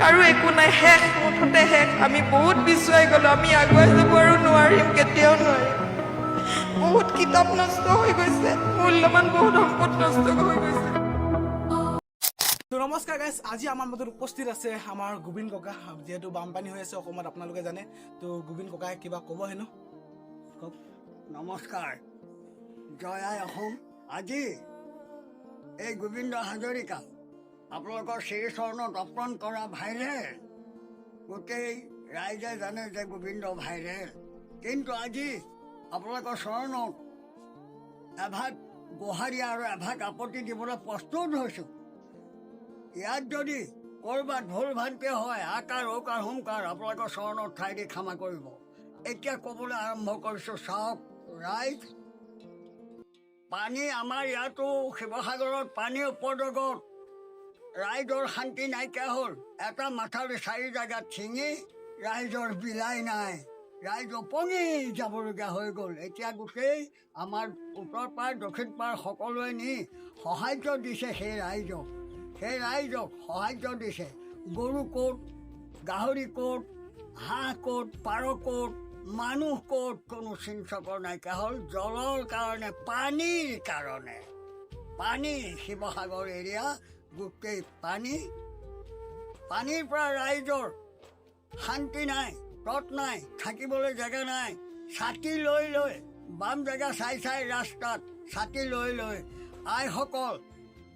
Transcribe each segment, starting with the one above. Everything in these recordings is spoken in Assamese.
কাৰো একো নাই, শেষ, মুঠতে শেষ। আমি বহুত পিছুৱাই গ'লো, আমি আগুৱাই যাব আৰু নোৱাৰিম, কেতিয়াও নোৱাৰিম। বহুত কিতাপ নষ্ট হৈ গৈছে, মূল্যৱান বহুত সম্পদ নষ্ট হৈ গৈছে। তো নমস্কাৰ গাইজ, আজি আমাৰ মাজত উপস্থিত আছে আমাৰ গোবিন ককা। যিহেতু বানপানী হৈ আছে অসমত, আপোনালোকে জানে। তো গোবিন ককাই কিবা ক'ব হেনো, কওক। নমস্কাৰ, জয় আই অসম। আজি এই গোবিন্দ হাজৰিকা আপোনালোকৰ শ্ৰীচৰণত অৰ্পণ কৰা ভাইৰেল। গোটেই ৰাইজে জানে যে গোবিন্দ ভাইৰেল, কিন্তু আজি আপোনালোকৰ চৰণত এভাগ গোহাৰি আৰু এভাগ আপত্তি দিবলৈ প্ৰস্তুত হৈছোঁ। ইয়াত যদি ক'ৰবাত ভুল ভ্ৰান্তি হয়, আকাৰ ঔকাৰ হুংকাৰ আপোনালোকৰ চৰণত ঠাই দি ক্ষমা কৰিব। এতিয়া ক'বলৈ আৰম্ভ কৰিছোঁ। চাওক ৰাইজ, পানী আমাৰ ইয়াতো শিৱসাগৰত পানীৰ উপদ্ৰৱত ৰাইজৰ শান্তি নাইকিয়া হ'ল। এটা মাথাউৰি 4 জেগাত ছিঙি ৰাইজৰ বিলাই নাই, ৰাইজ উপঙি যাবলগীয়া হৈ গ'ল। এতিয়া গোটেই আমাৰ উত্তৰ পাৰ দক্ষিণ পাৰ সকলোৱে নি সাহাৰ্য দিছে সেই ৰাইজক সাহাৰ্য দিছে। গৰু ক'ত, গাহৰি ক'ত, হাঁহ ক'ত, পাৰ ক'ত, মানুহ ক'ত, কোনো চিন-চকৰ নাইকিয়া হ'ল। জলৰ কাৰণে, পানীৰ কাৰণে। পানী, শিৱসাগৰ এৰিয়া গোটেই পানীৰ পৰা ৰাইজৰ শান্তি নাই, তত নাই, থাকিবলৈ জেগা নাই। ছাতি লৈ বাম জেগা চাই ৰাস্তাত ছাতি লৈ আইসকল,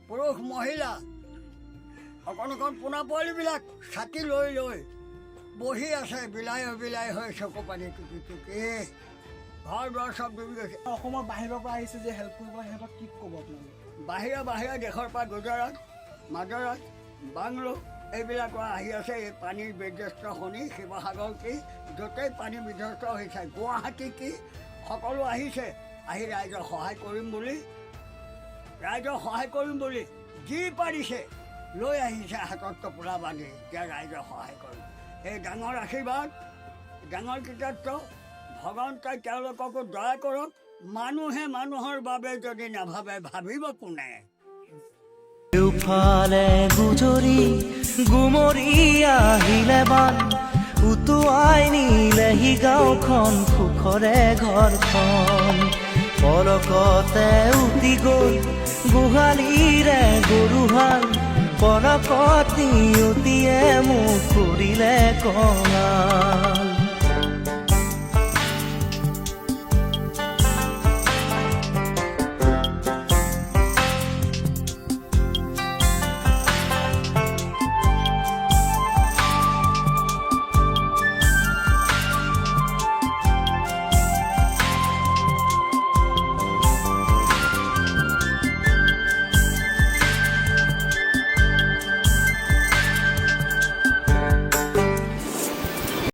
পুৰুষ মহিলা, অকণ পোনা পোৱালিবিলাক ছাতি লৈ বহি আছে, বিলাই হৈ চকু পানী টুকি ঘৰ দুৱাৰ চব ডুবি গৈছে। অসমৰ বাহিৰৰ পৰা আহিছে যে হেল্প কৰিব, সিহঁতক কি ক'ব আপোনালোকে? বাহিৰা দেশৰ পৰা গুজৰাট, মাদ্ৰাজ, বাংলোৰ এইবিলাকৰ আহি আছে এই পানীৰ বিধ্বস্ত শুনি। শিৱসাগৰ কি য'তেই পানী বিধ্বস্ত হৈছে, গুৱাহাটী কি সকলো আহিছে, আহি ৰাইজক সহায় কৰিম বুলি যি পাৰিছে লৈ আহিছে হাতত টোপোলা বান্ধি, যে ৰাইজক সহায় কৰিম। এই ডাঙৰ আশীৰ্বাদ, ডাঙৰ কৃতিত্ব, ভগৱন্তই তেওঁলোককো দয়া কৰক। মানুহে মানুহৰ বাবে যদি নাভাবে, ভাবিব কোনে? ফালে গুজৰি গুমৰি আহিলে বান, উটুৱাই নিলেহি গাঁওখন, সুখৰে ঘৰখন। পলকতে উটি গ'ল গোহালিৰে গৰুহাল, পলকত নিয়তিয়ে মোক কৰিলে কঙাল।